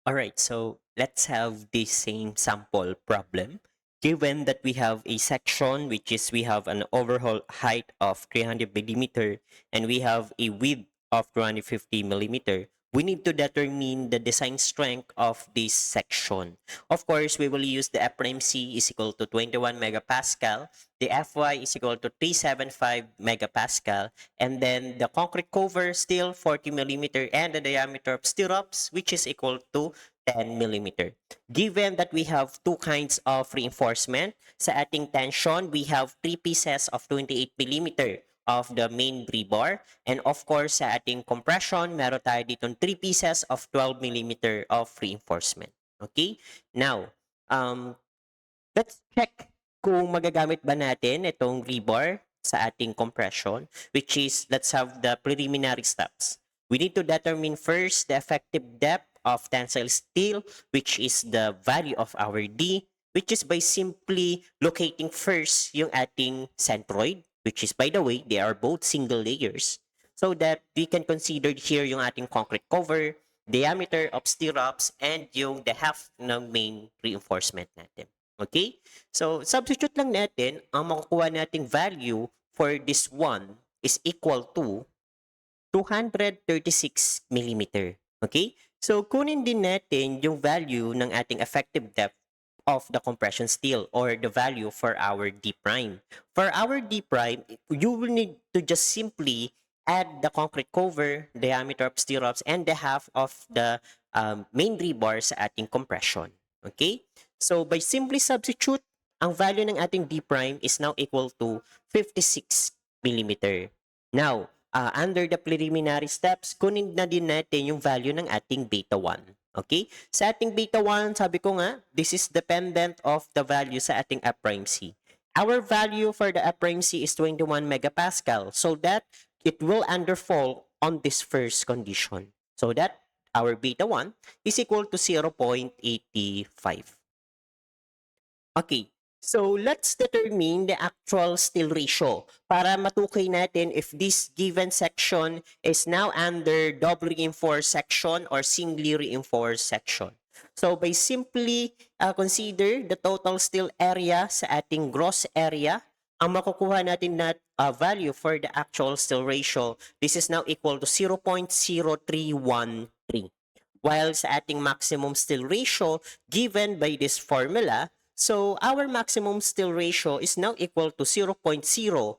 Alright, so let's have the same sample problem. Given that we have a section which is we have an overall height of 300 millimeter and we have a width of 250 millimeter, we need to determine the design strength of this section. Of course, we will use the F prime C is equal to 21 megapascal, the Fy is equal to 375 megapascal, and then the concrete cover still 40 millimeter and the diameter of stirrups which is equal to 10 millimeter. Given that we have two kinds of reinforcement, sa ating tension, we have three pieces of 28 millimeter of the main rebar. And of course, sa ating compression, meron tayo dito 3 pieces of 12 millimeter of reinforcement. Okay? Now, let's check kung magagamit ba natin itong rebar sa ating compression, which is, let's have the preliminary steps. We need to determine first the effective depth of tensile steel, which is the value of our D, which is by simply locating first yung ating centroid, which is, by the way, they are both single layers, so that we can consider here yung ating concrete cover, diameter of stirrups, and yung the half ng main reinforcement natin. Okay? So, substitute lang natin, ang makukuha nating value for this one is equal to 236 millimeter. Okay? So, kunin din natin yung value ng ating effective depth of the compression steel or the value for our D prime. For our D prime, you will need to just simply add the concrete cover, diameter of stirrups, and the half of the main rebar sa ating compression. Okay? So, by simply substitute, ang value ng ating D prime is now equal to 56 millimeter. Now, under the preliminary steps, kunin na din natin yung value ng ating beta 1. Okay? Sa ating beta 1, sabi ko nga, this is dependent of the value sa ating F prime C. Our value for the F prime C is 21 megapascal, so that it will underfall on this first condition. So that our beta 1 is equal to 0.85. Okay, so let's determine the actual steel ratio para matukoy natin if this given section is now under double reinforced section or singly reinforced section. So by simply consider the total steel area sa ating gross area, ang makukuha natin na value for the actual steel ratio, this is now equal to 0.0313. While sa ating maximum steel ratio given by this formula, so our maximum steel ratio is now equal to 0.0173.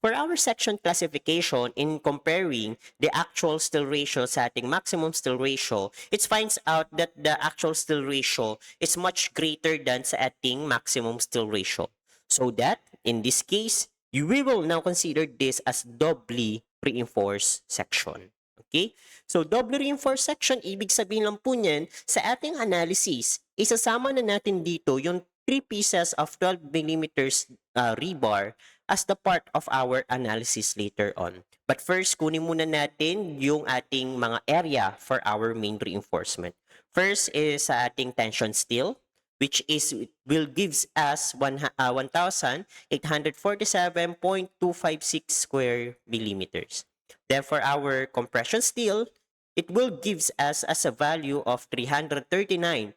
For our section classification in comparing the actual steel ratio sa ating maximum steel ratio, it finds out that the actual steel ratio is much greater than sa ating maximum steel ratio. So that, in this case, we will now consider this as doubly reinforced section. Okay? So, double reinforced section, ibig sabihin lang po niyan, sa ating analysis, isasama na natin dito yung 3 pieces of 12 millimeters rebar as the part of our analysis later on. But first, kunin muna natin yung ating mga area for our main reinforcement. First is sa ating tension steel, which is will gives us 1,847.256 square millimeters. Then for our compression steel, it will gives us as a value of 339.292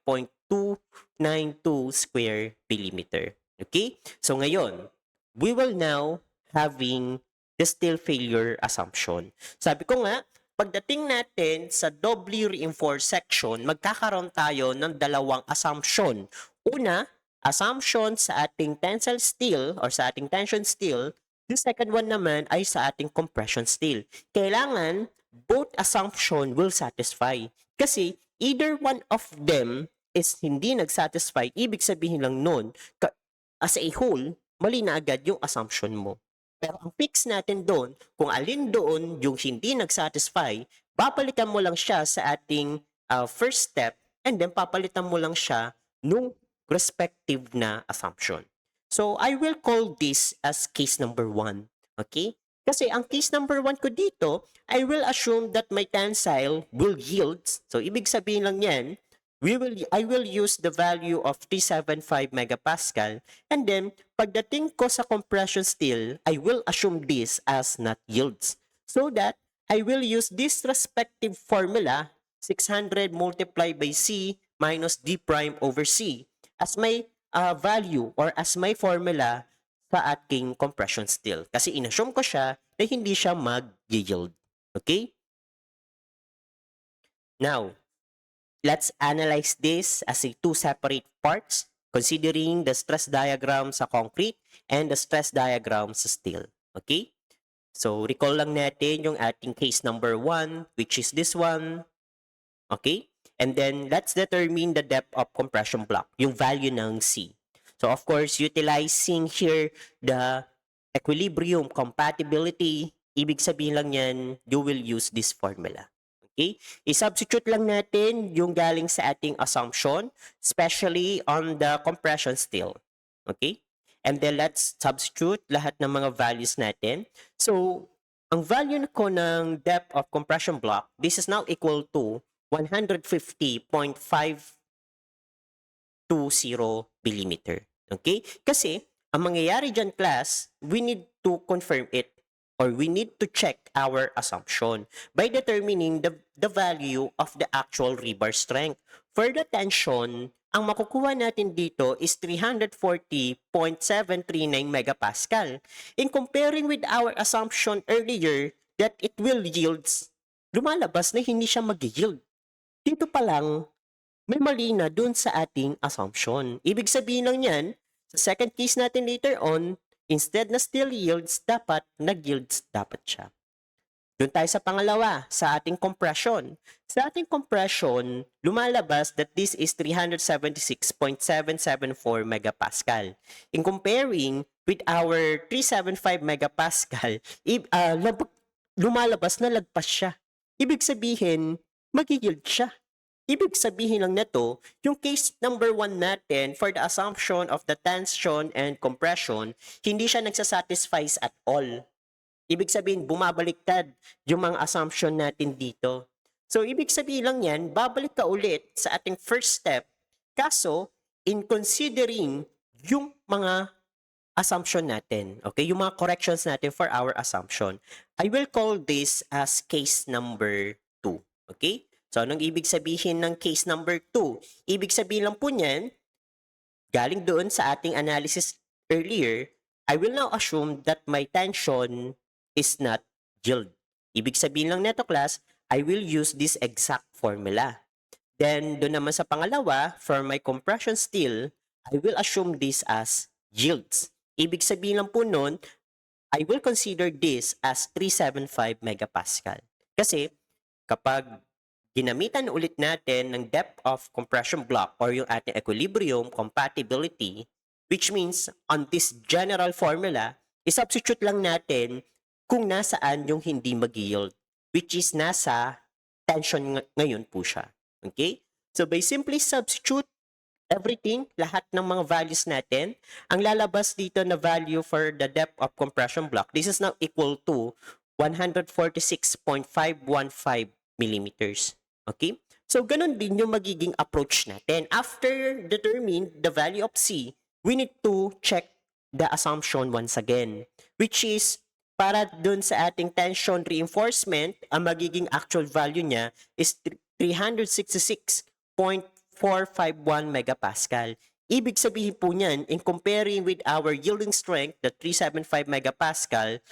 square millimeter. Okay? So ngayon, we will now having the steel failure assumption. Sabi ko nga, pagdating natin sa doubly reinforced section, magkakaroon tayo ng dalawang assumption. Una, assumption sa ating tensile steel or sa ating tension steel. The second one naman ay sa ating compression steel. Kailangan both assumption will satisfy. Kasi either one of them is hindi nag-satisfy, ibig sabihin lang nun, as a whole, mali na agad yung assumption mo. Pero ang fix natin doon, kung alin doon yung hindi nag-satisfy, babalikan mo lang siya sa ating first step and then papalitan mo lang siya nung respective na assumption. So, I will call this as case number 1. Okay? Kasi ang case number 1 ko dito, I will assume that my tensile will yield. So, ibig sabihin lang yan, I will use the value of 375 megapascal and then pagdating ko sa compression steel, I will assume this as not yields. So that I will use this respective formula 600 multiplied by C minus D prime over C as may value or as may formula sa ating compression steel. Kasi inassume ko siya na hindi siya mag-yield. Okay? Now, let's analyze this as a two separate parts considering the stress diagram sa concrete and the stress diagram sa steel. Okay? So, recall lang natin yung ating case number 1, which is this one. Okay? And then, let's determine the depth of compression block, yung value ng C. So, of course, utilizing here the equilibrium compatibility, ibig sabihin lang yan, you will use this formula. Okay? I-substitute lang natin yung galing sa ating assumption, especially on the compression steel. Okay? And then let's substitute lahat ng mga values natin. So, ang value ko ng depth of compression block, this is now equal to 150.520 millimeter. Okay? Kasi, ang mangyayari dyan, class, we need to confirm it or we need to check our assumption by determining the value of the actual rebar strength. For the tension, ang makukuha natin dito is 340.739 megapascal. In comparing with our assumption earlier that it will yields, lumalabas na hindi siya mag-yield. Dito pa lang, may mali na dun sa ating assumption. Ibig sabihin lang yan, sa second case natin later on, instead na still yields, dapat nag-yields dapat siya. Doon tayo sa pangalawa, sa ating compression. Sa ating compression, lumalabas that this is 376.774 megapascal. In comparing with our 375 megapascal, lumalabas na lagpas siya. Ibig sabihin, mag-yield siya. Ibig sabihin lang nito, yung case number 1 natin for the assumption of the tension and compression, hindi siya nagsasatisfies at all. Ibig sabihin, bumabaliktad yung mga assumption natin dito. So, ibig sabihin lang yan, babalik ka ulit sa ating first step. Kaso, in considering yung mga assumption natin, okay, yung mga corrections natin for our assumption, I will call this as case number 2. Okay? So, anong ibig sabihin ng case number 2? Ibig sabihin lang po niyan, galing doon sa ating analysis earlier, I will now assume that my tension is not yield. Ibig sabihin lang neto, class, I will use this exact formula. Then, doon naman sa pangalawa, for my compression steel, I will assume this as yields. Ibig sabihin lang po nun, I will consider this as 375 megapascal. Kasi, kapag ginamitan ulit natin ng depth of compression block or yung ating equilibrium compatibility, which means on this general formula, isubstitute lang natin kung nasaan yung hindi mag-yield, which is nasa tension ngayon po siya. Okay? So by simply substitute everything, lahat ng mga values natin, ang lalabas dito na value for the depth of compression block, this is now equal to 146.515 millimeters. Okay? So ganun din yung magiging approach natin. After determine the value of C, we need to check the assumption once again, which is para dun sa ating tension reinforcement, ang magiging actual value niya is 366.451 megapascal. Ibig sabihin po niyan, in comparing with our yielding strength, the 375 megapascal,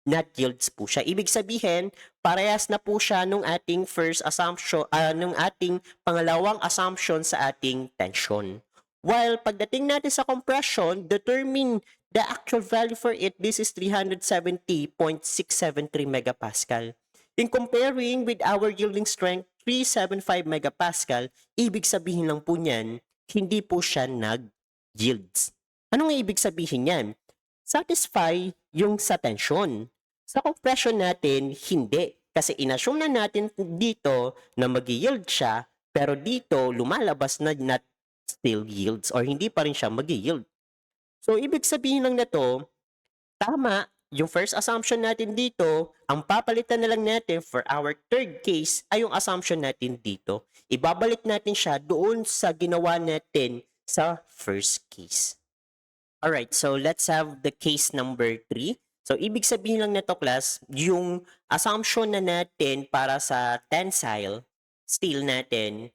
not yields po siya. Ibig sabihin, parehas na po siya nung ating first assumption, nung ating pangalawang assumption sa ating tension. While pagdating natin sa compression, determine the actual value for it, this is 370.673 megapascal. In comparing with our yielding strength, 375 megapascal, ibig sabihin lang po niyan, hindi po siya nag-yields. Ano nga ibig sabihin yan? Satisfy yung sa tension. Sa compression natin, hindi. Kasi inassume na natin dito na mag-yield siya, pero dito lumalabas na not still yields or hindi pa rin siya mag-yield. So, ibig sabihin lang na to, tama, yung first assumption natin dito, ang papalitan na lang natin for our third case ay yung assumption natin dito. Ibabalik natin siya doon sa ginawa natin sa first case. Alright, so let's have the case number 3. So, ibig sabihin lang na to, class, yung assumption na natin para sa tensile, steel natin,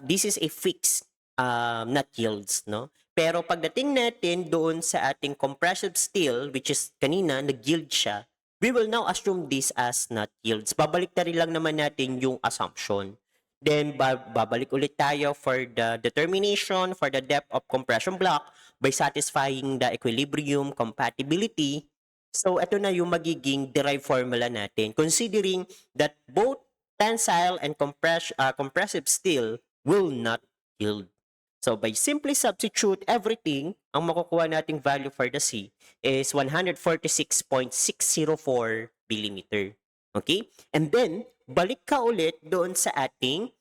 this is a fixed nut yields, no? Pero pagdating natin doon sa ating compressive steel, which is kanina, nag-yield siya, we will now assume this as nut yields. Babalik na rin lang naman natin yung assumption. Then, babalik ulit tayo for the determination for the depth of compression block by satisfying the equilibrium compatibility. So, ito na yung magiging derived formula natin. Considering that both tensile and compressive steel will not yield. So, by simply substitute everything, ang makukuha nating value for the C is 146.604 millimeter. Okay? And then, balik ka ulit doon sa ating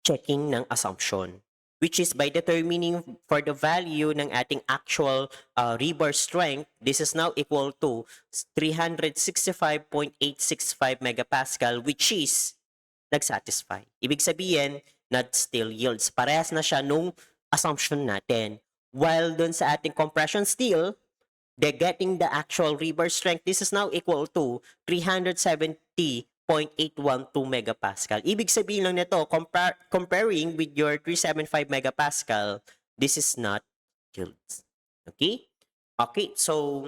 checking ng assumption, which is by determining for the value ng ating actual rebar strength, this is now equal to 365.865 megapascal, which is nagsatisfy. Ibig sabihin, not still yields. Parehas na siya nung assumption natin. While dun sa ating compression steel, they're getting the actual rebar strength. This is now equal to 370.812 megapascal. Ibig sabihin lang nito, comparing with your 375 megapascal, this is not yields. Okay? Okay, so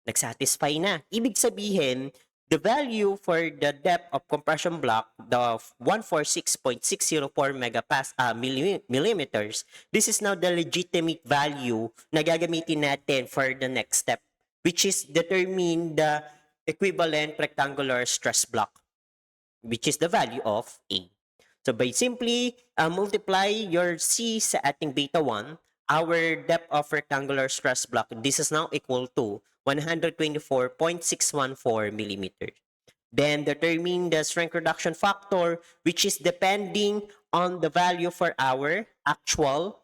nagsatisfy na. Ibig sabihin, the value for the depth of compression block, the 146.604 millimeters, this is now the legitimate value na gagamitin natin for the next step, which is determine the equivalent rectangular stress block, which is the value of A. So by simply multiply your C sa ating beta 1, our depth of rectangular stress block, this is now equal to 124.614 millimeters. Then determine the strength reduction factor, which is depending on the value for our actual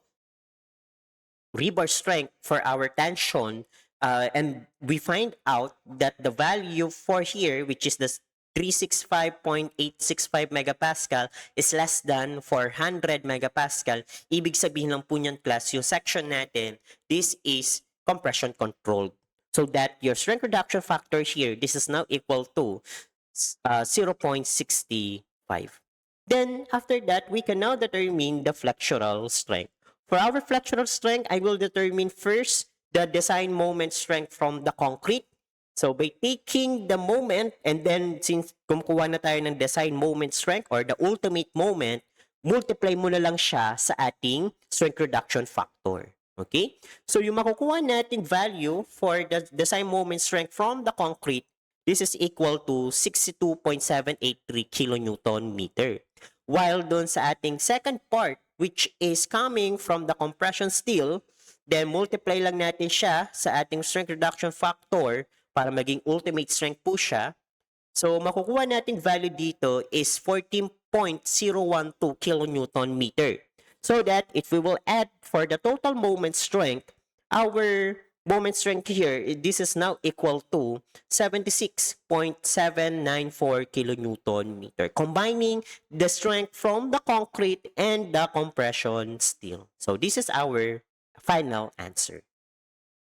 rebar strength for our tension. And we find out that the value for here, which is the 365.865 megapascal is less than 400 megapascal. Ibig sabihin lang po niyan, class, yung section natin, this is compression controlled. So that your strength reduction factor here, this is now equal to 0.65. Then, after that, we can now determine the flexural strength. For our flexural strength, I will determine first the design moment strength from the concrete. So, by taking the moment, and then since kumukuha na tayo ng design moment strength or the ultimate moment, multiply mo na lang siya sa ating strength reduction factor. Okay? So, yung makukuha nating value for the design moment strength from the concrete, this is equal to 62.783 kilonewton meter. While doon sa ating second part, which is coming from the compression steel, then multiply lang natin siya sa ating strength reduction factor para maging ultimate strength po siya. So, makukuha nating value dito is 14.012 kilonewton meter. So that if we will add for the total moment strength, our moment strength here, this is now equal to 76.794 kilonewton meter, combining the strength from the concrete and the compression steel. So this is our final answer.